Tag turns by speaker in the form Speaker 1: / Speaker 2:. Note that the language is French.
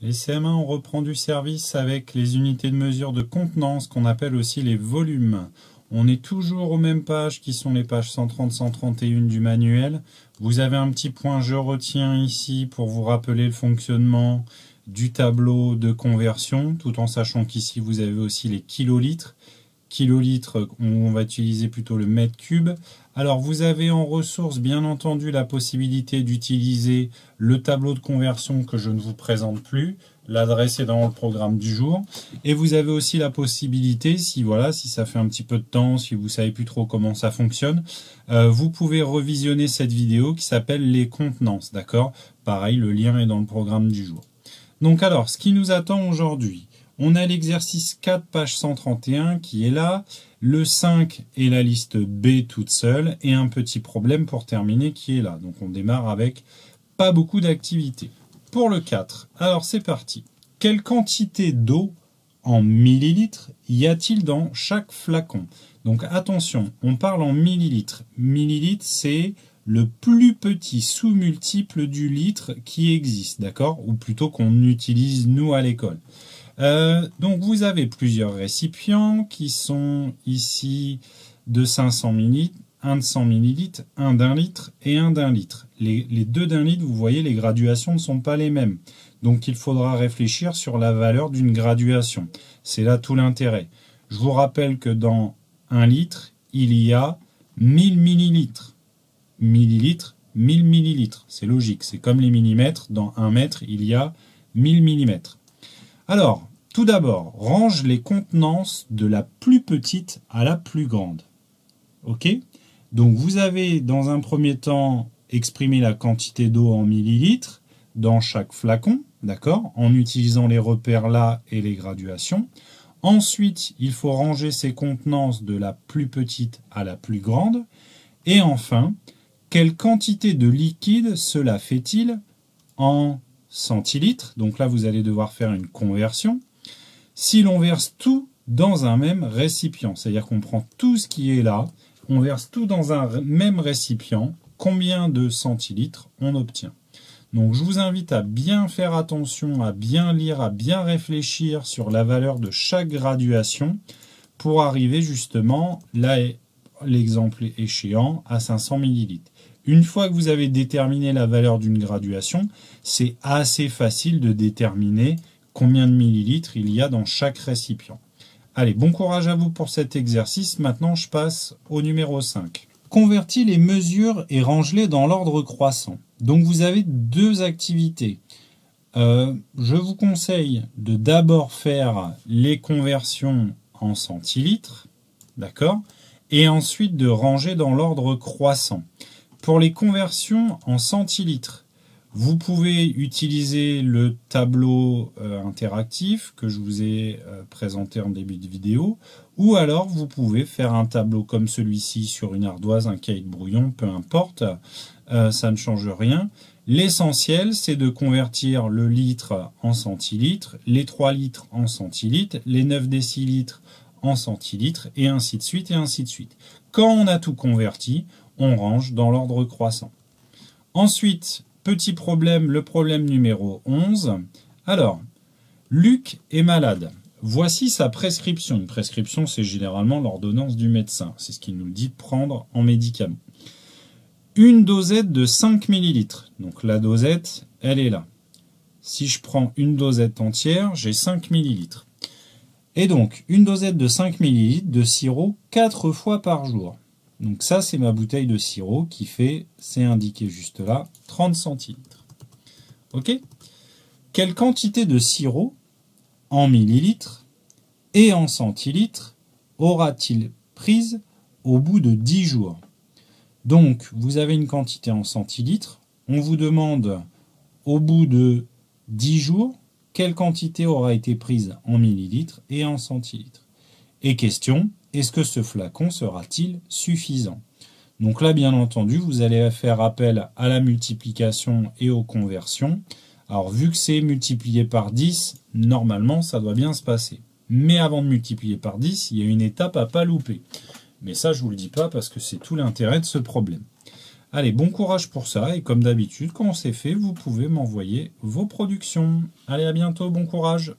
Speaker 1: Les CM1, on reprend du service avec les unités de mesure de contenance qu'on appelle aussi les volumes. On est toujours aux mêmes pages qui sont les pages 130-131 du manuel. Vous avez un petit point je retiens ici pour vous rappeler le fonctionnement du tableau de conversion, tout en sachant qu'ici vous avez aussi les kilolitres. Kilolitres, on va utiliser plutôt le mètre cube. Alors vous avez en ressources bien entendu la possibilité d'utiliser le tableau de conversion que je ne vous présente plus. L'adresse est dans le programme du jour. Et vous avez aussi la possibilité, si ça fait un petit peu de temps, si vous ne savez plus trop comment ça fonctionne, vous pouvez revisionner cette vidéo qui s'appelle les contenances, d'accord? Pareil, le lien est dans le programme du jour. Donc alors, ce qui nous attend aujourd'hui, on a l'exercice 4, page 131 qui est là, le 5 est la liste B toute seule, et un petit problème pour terminer qui est là. Donc on démarre avec pas beaucoup d'activités. Pour le 4, alors c'est parti. Quelle quantité d'eau en millilitres y a-t-il dans chaque flacon? Donc attention, on parle en millilitres. Millilitres, c'est le plus petit sous-multiple du litre qui existe, d'accord? Ou plutôt qu'on utilise nous à l'école. Donc vous avez plusieurs récipients qui sont ici de 500 ml, un de 100 ml, un d'1 litre et un d'1 litre. Les deux d'1 litre, vous voyez, les graduations ne sont pas les mêmes. Donc il faudra réfléchir sur la valeur d'une graduation. C'est là tout l'intérêt. Je vous rappelle que dans 1 litre, il y a 1000 millilitres. Millilitres, 1000 millilitres. C'est logique, c'est comme les millimètres. Dans 1 mètre, il y a 1000 millimètres. Alors, tout d'abord, range les contenances de la plus petite à la plus grande. OK? Donc, vous avez dans un premier temps exprimé la quantité d'eau en millilitres dans chaque flacon, d'accord? En utilisant les repères là et les graduations. Ensuite, il faut ranger ces contenances de la plus petite à la plus grande. Et enfin, quelle quantité de liquide cela fait-il en centilitres? Donc là, vous allez devoir faire une conversion. Si l'on verse tout dans un même récipient, c'est-à-dire qu'on prend tout ce qui est là, on verse tout dans un même récipient, combien de centilitres on obtient? Donc je vous invite à bien faire attention, à bien lire, à bien réfléchir sur la valeur de chaque graduation pour arriver justement, là l'exemple échéant, à 500 ml. Une fois que vous avez déterminé la valeur d'une graduation, c'est assez facile de déterminer combien de millilitres il y a dans chaque récipient. Allez, bon courage à vous pour cet exercice. Maintenant, je passe au numéro 5. Convertis les mesures et range-les dans l'ordre croissant. Donc, vous avez deux activités. Je vous conseille de d'abord faire les conversions en centilitres, d'accord, et ensuite de ranger dans l'ordre croissant. Pour les conversions en centilitres, vous pouvez utiliser le tableau interactif que je vous ai présenté en début de vidéo, ou alors vous pouvez faire un tableau comme celui-ci sur une ardoise, un cahier de brouillon, peu importe, ça ne change rien. L'essentiel, c'est de convertir le litre en centilitres, les 3 litres en centilitres, les 9 décilitres en centilitres, et ainsi de suite, et ainsi de suite. Quand on a tout converti, on range dans l'ordre croissant. Ensuite, petit problème, le problème numéro 11. Alors, Luc est malade. Voici sa prescription. Une prescription, c'est généralement l'ordonnance du médecin. C'est ce qu'il nous dit de prendre en médicament. Une dosette de 5 millilitres. Donc la dosette, elle est là. Si je prends une dosette entière, j'ai 5 millilitres. Et donc, une dosette de 5 millilitres de sirop 4 fois par jour. Donc ça, c'est ma bouteille de sirop qui fait, c'est indiqué juste là, 30 centilitres. OK? Quelle quantité de sirop en millilitres et en centilitres aura-t-il prise au bout de 10 jours? Donc, vous avez une quantité en centilitres. On vous demande, au bout de 10 jours, quelle quantité aura été prise en millilitres et en centilitres? Et question, est-ce que ce flacon sera-t-il suffisant? Donc là, bien entendu, vous allez faire appel à la multiplication et aux conversions. Alors, vu que c'est multiplié par 10, normalement, ça doit bien se passer. Mais avant de multiplier par 10, il y a une étape à ne pas louper. Mais ça, je ne vous le dis pas parce que c'est tout l'intérêt de ce problème. Allez, bon courage pour ça, et comme d'habitude, quand c'est fait, vous pouvez m'envoyer vos productions. Allez, à bientôt, bon courage!